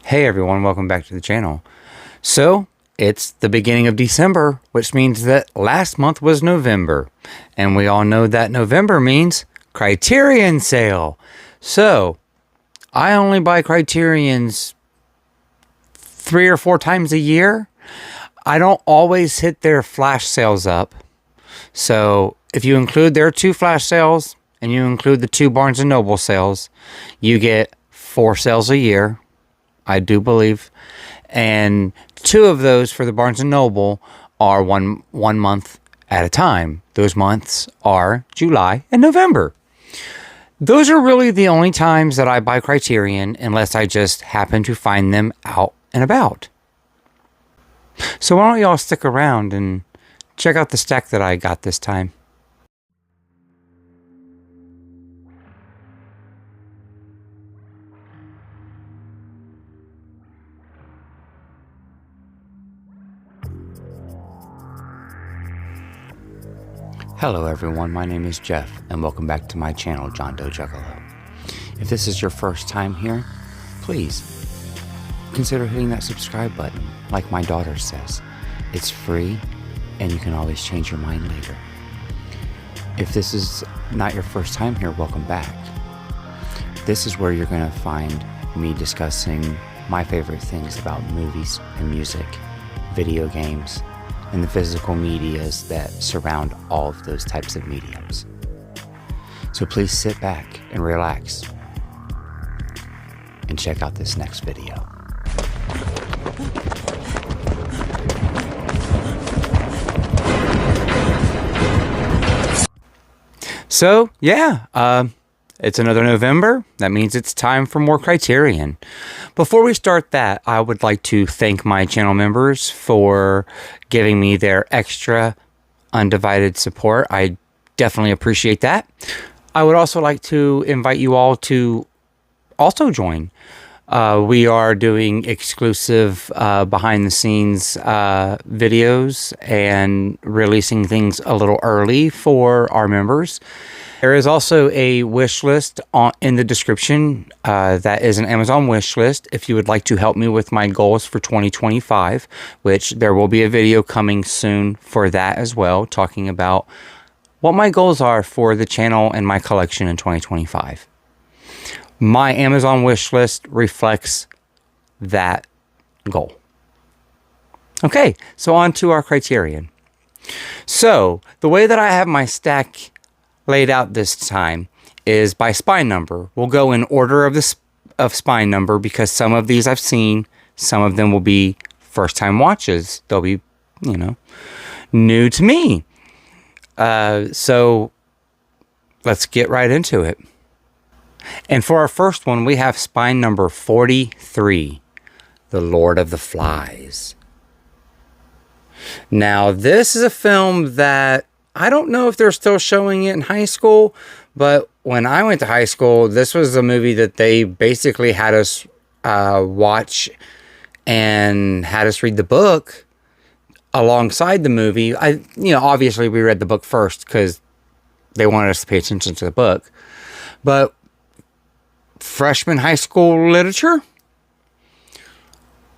Hey everyone, welcome back to the channel. So, it's the beginning of December, which means that last month was November. And we all know that November means Criterion sale. So, I only buy Criterions 3 or 4 times a year. I don't always hit their flash sales up. So, if you include their 2 flash sales and you include the 2 Barnes & Noble sales, you get 4 sales a year. I do believe, and 2 of those for the Barnes & Noble are one month at a time. Those months are July and November. Those are really the only times that I buy Criterion unless I just happen to find them out and about. So why don't y'all stick around and check out the stack that I got this time. Hello everyone, my name is Jeff, and welcome back to my channel, John Doe Juggalo. If this is your first time here, please consider hitting that subscribe button, like my daughter says. It's free, and you can always change your mind later. If this is not your first time here, welcome back. This is where you're going to find me discussing my favorite things about movies and music, video games, and the physical medias that surround all of those types of mediums. So please sit back and relax and check out this next video. So yeah, it's another November. That means it's time for more Criterion. Before we start that, I would like to thank my channel members for giving me their extra undivided support. I definitely appreciate that. I would also like to invite you all to also join. We are doing exclusive behind the scenes videos and releasing things a little early for our members. There is also a wish list in the description. That is an Amazon wish list if you would like to help me with my goals for 2025, which there will be a video coming soon for that as well, talking about what my goals are for the channel and my collection in 2025. My Amazon wish list reflects that goal. Okay, so on to our Criterion. So, the way that I have my stack laid out this time is by spine number. We'll go in order of spine number because some of these I've seen, some of them will be first time watches. They'll be, new to me. So let's get right into it. And for our first one, we have spine number 43, The Lord of the Flies. Now, this is a film that I don't know if they're still showing it in high school, but when I went to high school, this was a movie that they basically had us watch and had us read the book alongside the movie. Obviously we read the book first because they wanted us to pay attention to the book. But freshman high school literature,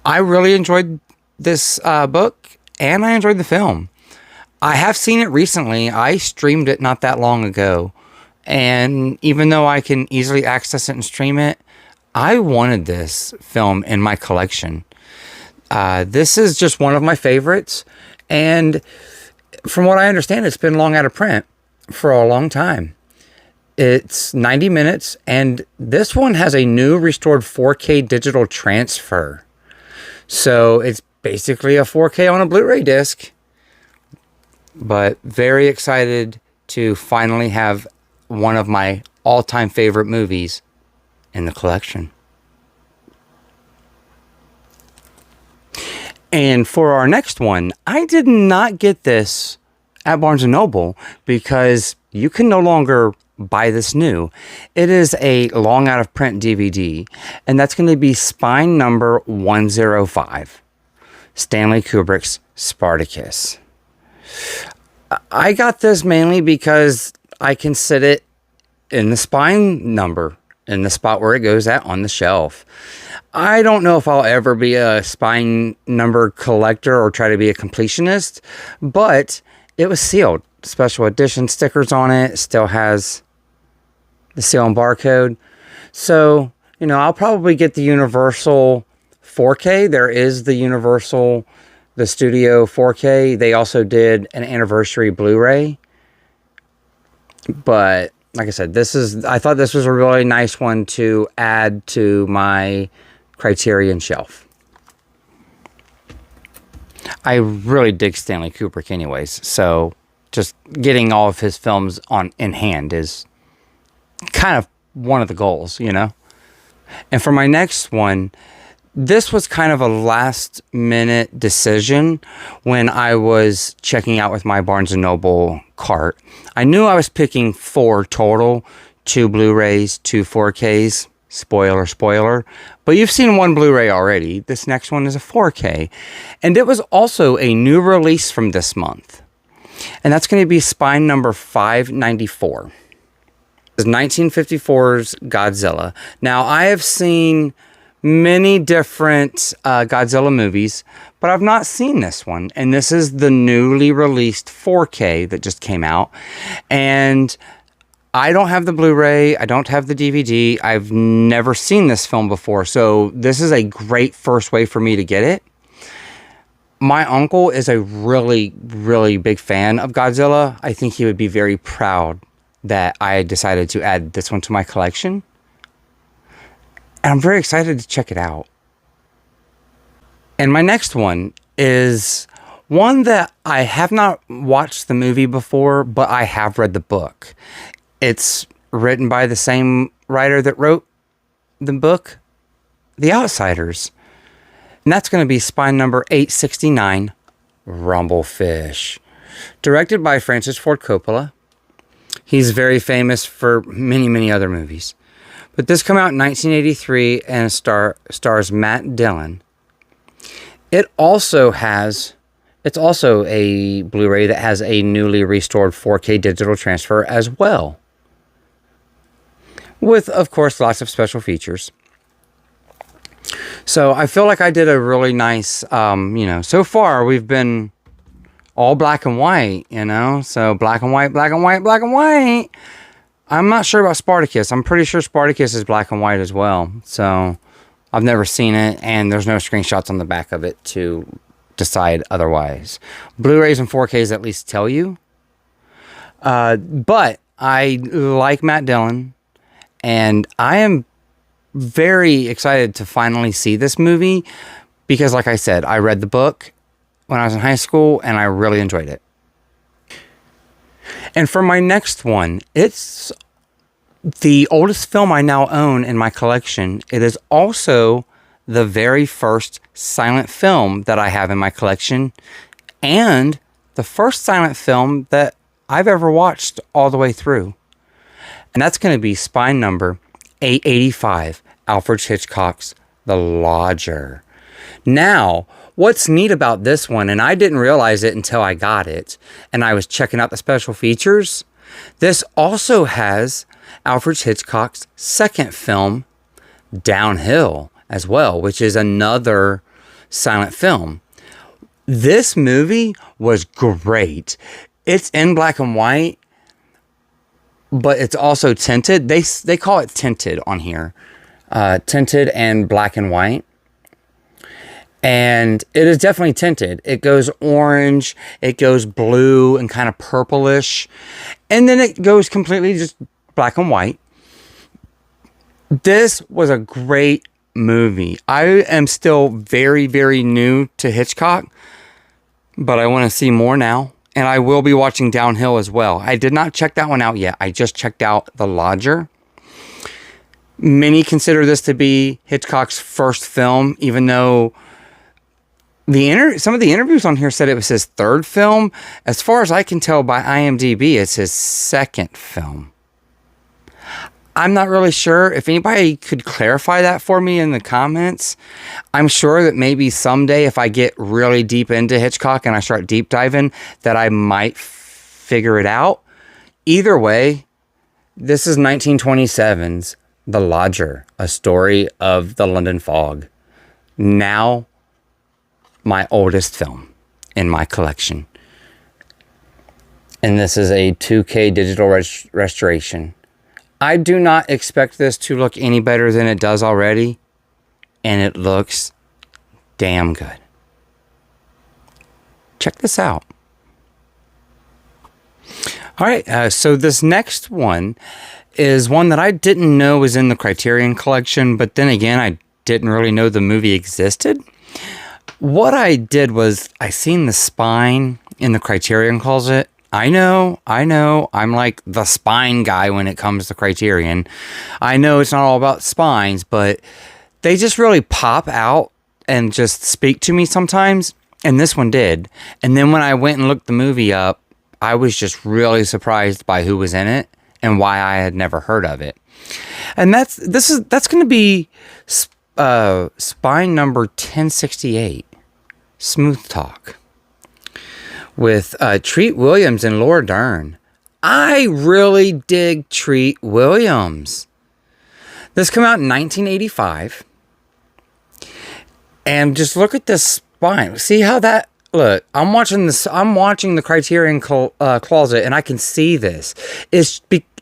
I really enjoyed this book and I enjoyed the film. I have seen it recently. I streamed it not that long ago. And even though I can easily access it and stream it, I wanted this film in my collection. This is just one of my favorites. And from what I understand, it's been long out of print for a long time. It's 90 minutes. And this one has a new restored 4K digital transfer. So it's basically a 4K on a Blu-ray disc. But very excited to finally have one of my all-time favorite movies in the collection. And for our next one, I did not get this at Barnes & Noble because you can no longer buy this new. It is a long out of print DVD, and that's going to be spine number 105, Stanley Kubrick's Spartacus. I got this mainly because I can sit it in the spine number, in the spot where it goes at on the shelf. I don't know if I'll ever be a spine number collector or try to be a completionist, but it was sealed. Special edition stickers on it. Still has the seal and barcode. So, you know, I'll probably get the Universal 4K. There is the Universal, the Studio 4K. They also did an anniversary Blu-ray. But like I said, I thought this was a really nice one to add to my Criterion shelf. I really dig Stanley Kubrick anyways, so just getting all of his films in hand is kind of one of the goals, you know? And for my next one, this was kind of a last minute decision when I was checking out with my Barnes & Noble cart. I knew I was picking 4 total, 2 Blu-rays, 2 4Ks. Spoiler, spoiler. But you've seen one Blu-ray already. This next one is a 4K. And it was also a new release from this month. And that's going to be spine number 594. It's 1954's Godzilla. Now, I have seen many different Godzilla movies, but I've not seen this one. And this is the newly released 4K that just came out. And I don't have the Blu-ray. I don't have the DVD. I've never seen this film before. So this is a great first way for me to get it. My uncle is a really, really big fan of Godzilla. I think he would be very proud that I decided to add this one to my collection. And I'm very excited to check it out. And my next one is one that I have not watched the movie before, but I have read the book. It's written by the same writer that wrote the book, The Outsiders. And that's going to be spine number 869, Rumblefish. Directed by Francis Ford Coppola. He's very famous for many, many other movies. But this came out in 1983 and stars Matt Dillon. It's also a Blu-ray that has a newly restored 4K digital transfer as well. With, of course, lots of special features. So I feel like I did a really nice, so far we've been all black and white, so black and white, black and white, black and white. I'm not sure about Spartacus. I'm pretty sure Spartacus is black and white as well. So I've never seen it, and there's no screenshots on the back of it to decide otherwise. Blu-rays and 4Ks at least tell you. But I like Matt Dillon, and I am very excited to finally see this movie because, like I said, I read the book when I was in high school, and I really enjoyed it. And for my next one, it's the oldest film I now own in my collection. It is also the very first silent film that I have in my collection, and the first silent film that I've ever watched all the way through. And that's going to be spine number 885, Alfred Hitchcock's The Lodger. Now, what's neat about this one, and I didn't realize it until I got it, and I was checking out the special features, this also has Alfred Hitchcock's second film, Downhill, as well, which is another silent film. This movie was great. It's in black and white, but it's also tinted. They call it tinted on here. Tinted and black and white. And it is definitely tinted. It goes orange, it goes blue and kind of purplish. And then it goes completely just black and white. This was a great movie. I am still very, very new to Hitchcock, but I want to see more now. And I will be watching Downhill as well. I did not check that one out yet. I just checked out The Lodger. Many consider this to be Hitchcock's first film, even though some of the interviews on here said it was his third film. As far as I can tell by IMDb, it's his second film. I'm not really sure. If anybody could clarify that for me in the comments, I'm sure that maybe someday if I get really deep into Hitchcock and I start deep diving, that I might figure it out. Either way, this is 1927's The Lodger, A Story of the London Fog. Now, my oldest film in my collection. And this is a 2K digital restoration. I do not expect this to look any better than it does already. And it looks damn good. Check this out. All right, so this next one is one that I didn't know was in the Criterion collection, but then again, I didn't really know the movie existed. What I did was I seen the spine in the Criterion closet. I know, I'm like the spine guy when it comes to Criterion. I know it's not all about spines, but they just really pop out and just speak to me sometimes. And this one did. And then when I went and looked the movie up, I was just really surprised by who was in it and why I had never heard of it. And that's going to be spine number 1068, Smooth Talk, with Treat Williams and Laura Dern. I really dig Treat Williams. This came out in 1985. And just look at this spine. See how that... Look, I'm watching the Criterion closet, and I can see this. It's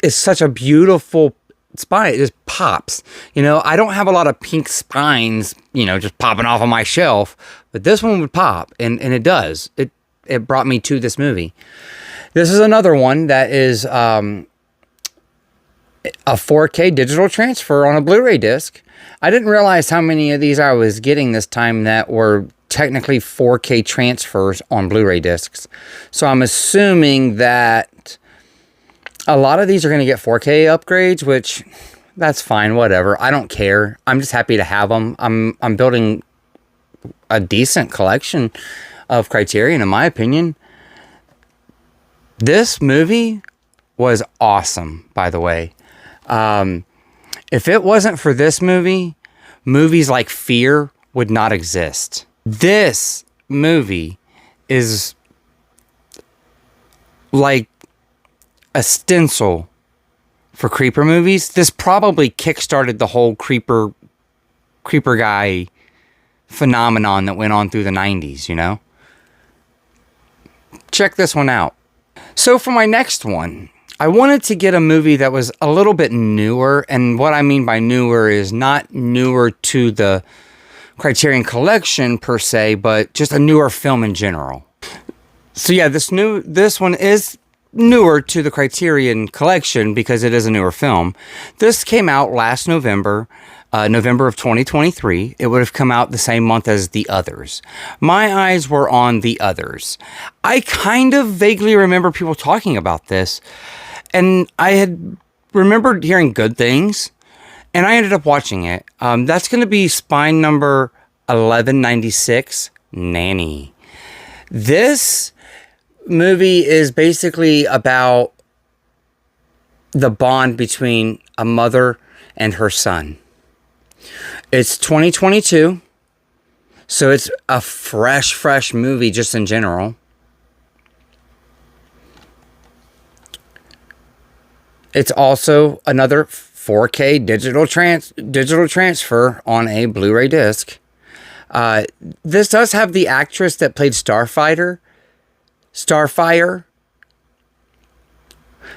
such a beautiful spine. It just pops. You know, I don't have a lot of pink spines, you know, just popping off on my shelf, but this one would pop, and it does. It brought me to this movie. This is another one that is a 4K digital transfer on a Blu-ray disc. I didn't realize how many of these I was getting this time that were technically 4K transfers on Blu-ray discs. So I'm assuming that a lot of these are going to get 4K upgrades, which that's fine, whatever. I don't care. I'm just happy to have them. I'm building a decent collection of Criterion, in my opinion. This movie was awesome, by the way. If it wasn't for this movie, movies like Fear would not exist. This movie is like a stencil for creeper movies. This probably kickstarted the whole creeper guy phenomenon that went on through the 90s, you know? Check this one out. So for my next one, I wanted to get a movie that was a little bit newer, and what I mean by newer is not newer to the Criterion collection per se, but just a newer film in general. So yeah, this one is newer to the Criterion collection because it is a newer film. This came out last November, November of 2023. It would have come out the same month as The Others. My eyes were on The Others. I kind of vaguely remember people talking about this, and I had remembered hearing good things, and I ended up watching it. That's going to be spine number 1196, Nanny. This movie is basically about the bond between a mother and her son. It's 2022, so it's a fresh movie just in general. It's also another 4K digital transfer on a Blu-ray disc. This does have the actress that played Starfire.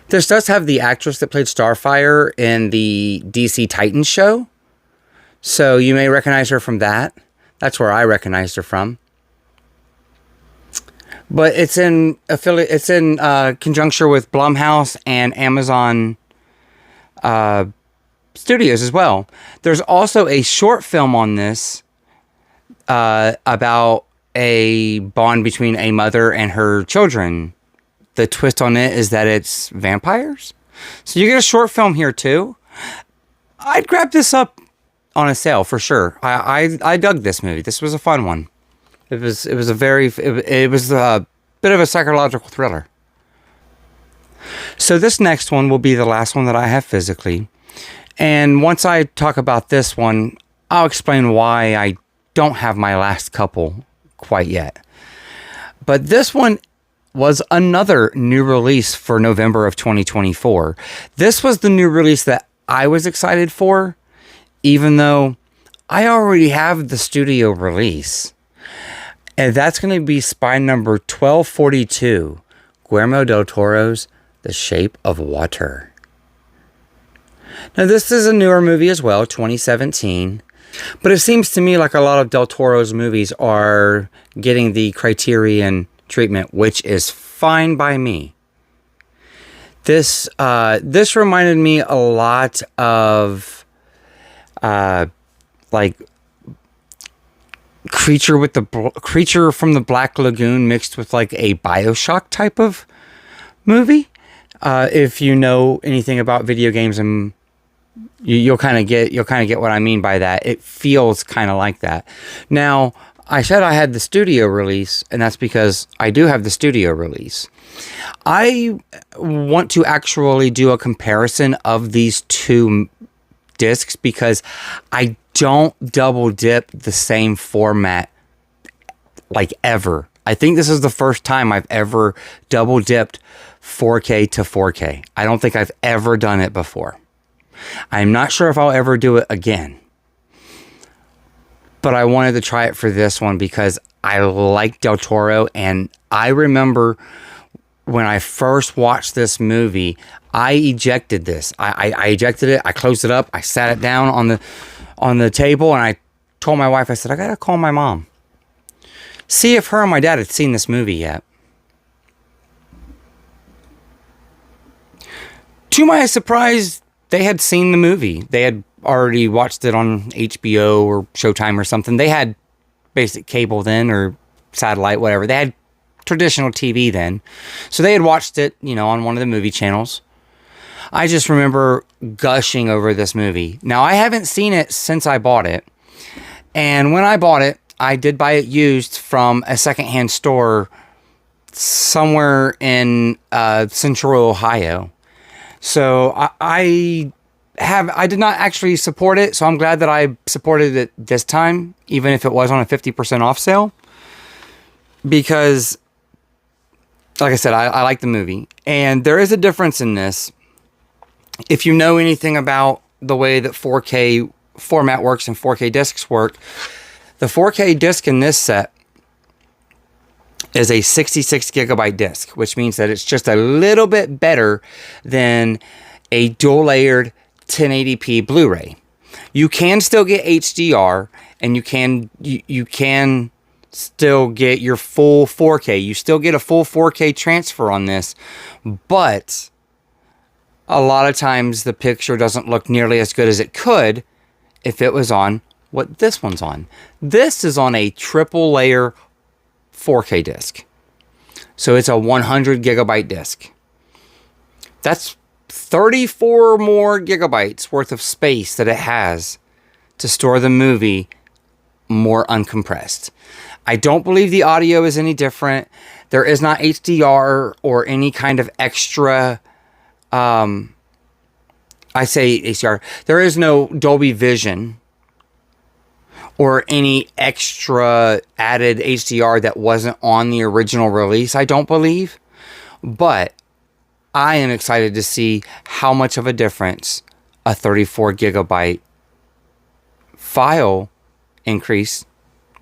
This does have the actress that played Starfire in the DC Titans show. So you may recognize her from that. That's where I recognized her from. But it's in conjunction with Blumhouse and Amazon Studios as well. There's also a short film on this about a bond between a mother and her children. The twist on it is that it's vampires. So you get a short film here too. I'd grab this up on a sale for sure. I dug this movie. This was a fun one. It was a bit of a psychological thriller. So this next one will be the last one that I have physically. And once I talk about this one, I'll explain why I don't have my last couple quite yet. But this one was another new release for November of 2024. This was the new release that I was excited for, even though I already have the studio release. And that's going to be spy number 1242, Guillermo del Toro's The Shape of Water. Now, this is a newer movie as well, 2017. But it seems to me like a lot of Del Toro's movies are getting the Criterion treatment, which is fine by me. This reminded me a lot of like Creature from the Black Lagoon mixed with like a BioShock type of movie. If you know anything about video games, and you'll kind of get what I mean by that. It feels kind of like that. Now, I said I had the studio release, and that's because I do have the studio release. I want to actually do a comparison of these two discs because I don't double dip the same format like ever. I think this is the first time I've ever double dipped 4K to 4K. I don't think I've ever done it before. I'm not sure if I'll ever do it again. But I wanted to try it for this one because I like Del Toro, and I remember when I first watched this movie, I ejected this. I ejected it, I closed it up, I sat it down on the table, and I told my wife, I said, I gotta call my mom. See if her and my dad had seen this movie yet. To my surprise, they had seen the movie. They had already watched it on HBO or Showtime or something. They had basic cable then, or satellite, whatever. They had traditional TV then. So they had watched it, on one of the movie channels. I just remember gushing over this movie. Now, I haven't seen it since I bought it. And when I bought it, I did buy it used from a secondhand store somewhere in Central Ohio. So I did not actually support it, so I'm glad that I supported it this time, even if it was on a 50% off sale. Because, like I said, I like the movie. And there is a difference in this. If you know anything about the way that 4K format works and 4K discs work, the 4K disc in this set is a 66 gigabyte disc, which means that it's just a little bit better than a dual layered 1080p Blu-ray. You can still get HDR, and you can still get your full 4K. You still get a full 4K transfer on this, but a lot of times the picture doesn't look nearly as good as it could if it was on what this one's on. This is on a triple layer 4K disc. So it's a 100 gigabyte disc. That's 34 more gigabytes worth of space that it has to store the movie more uncompressed. I don't believe the audio is any different. There is not HDR or any kind of extra, I say HDR. There is no Dolby Vision or any extra added HDR that wasn't on the original release, I don't believe. But I am excited to see how much of a difference a 34 gigabyte file increase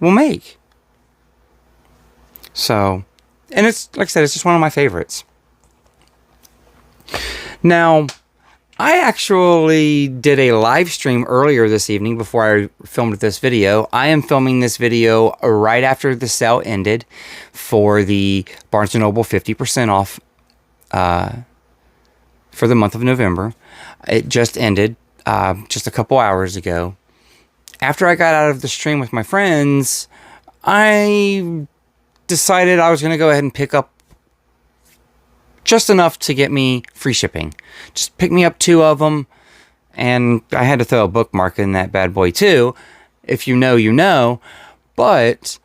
will make. So, and it's, like I said, it's just one of my favorites. Now, I actually did a live stream earlier this evening before I filmed this video. I am filming this video right after the sale ended for the Barnes & Noble 50% off for the month of November. It just ended just a couple hours ago. After I got out of the stream with my friends, I decided I was going to go ahead and pick up just enough to get me free shipping. Just pick me up 2 of them, and I had to throw a bookmark in that bad boy too. If you know, you know. But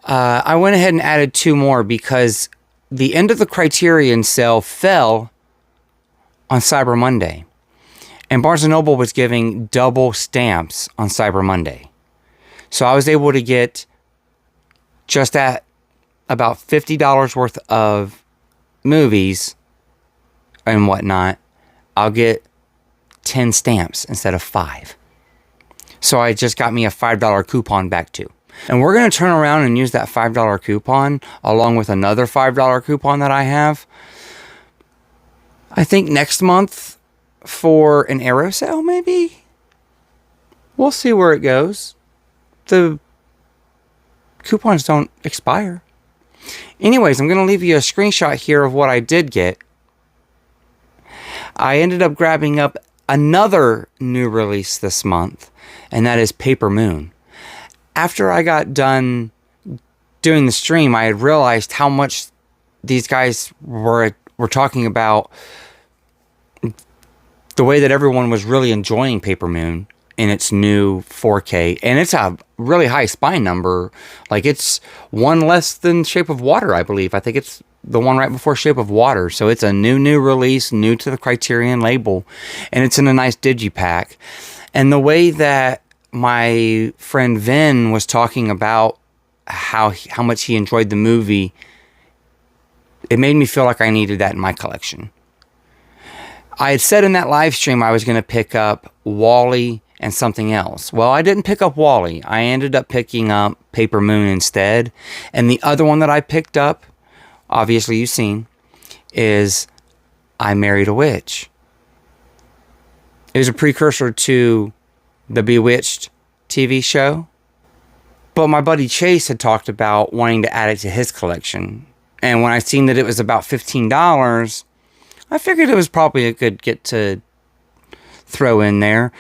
I went ahead and added 2 more because the end of the Criterion sale fell on Cyber Monday. And Barnes & Noble was giving double stamps on Cyber Monday. So I was able to get just at about $50 worth of movies and whatnot. I'll get 10 stamps instead of 5. So I just got me a $5 coupon back too. And we're going to turn around and use that $5 coupon along with another $5 coupon that I have, I think next month, for an Arrow sale maybe? We'll see where it goes. The coupons don't expire. Anyways, I'm going to leave you a screenshot here of what I did get. I ended up grabbing up another new release this month, and that is Paper Moon. After I got done doing the stream, I had realized how much these guys were talking about the way that everyone was really enjoying Paper Moon in its new 4K. And it's a really high spine number. Like, it's one less than Shape of Water, I believe. I think it's the one right before Shape of Water. So it's a new release, new to the Criterion label. And it's in a nice digipack. And the way that my friend Vin was talking about how much he enjoyed the movie, it made me feel like I needed that in my collection. I had said in that live stream I was going to pick up Wall-E and something else. Well, I didn't pick up Wall-E. I ended up picking up Paper Moon instead. And the other one that I picked up, obviously you've seen, is I Married a Witch. It was a precursor to the Bewitched TV show. But my buddy Chase had talked about wanting to add it to his collection. And when I seen that it was about $15, I figured it was probably a good get to throw in there.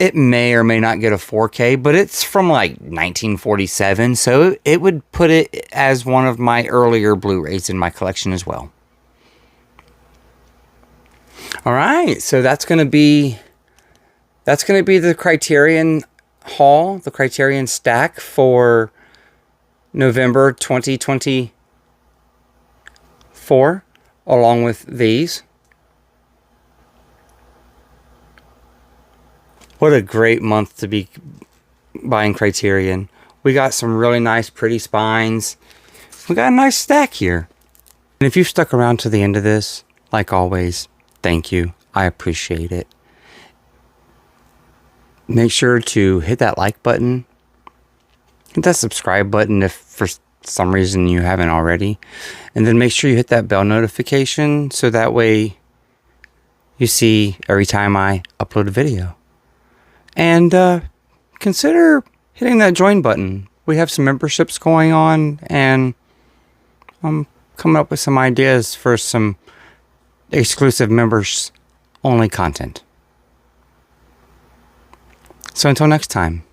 It may or may not get a 4K, but it's from like 1947, so it would put it as one of my earlier Blu-rays in my collection as well. All right, so that's going to be the Criterion haul, the Criterion stack for November 2024, along with these. What a great month to be buying Criterion. We got some really nice, pretty spines. We got a nice stack here. And if you've stuck around to the end of this, like always, thank you. I appreciate it. Make sure to hit that like button. Hit that subscribe button if for some reason you haven't already. And then make sure you hit that bell notification so that way you see every time I upload a video. And consider hitting that join button. We have some memberships going on, and I'm coming up with some ideas for some exclusive members only content. So until next time,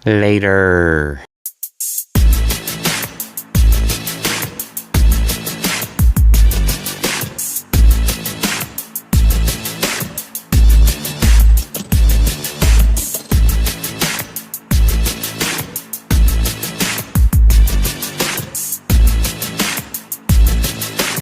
later.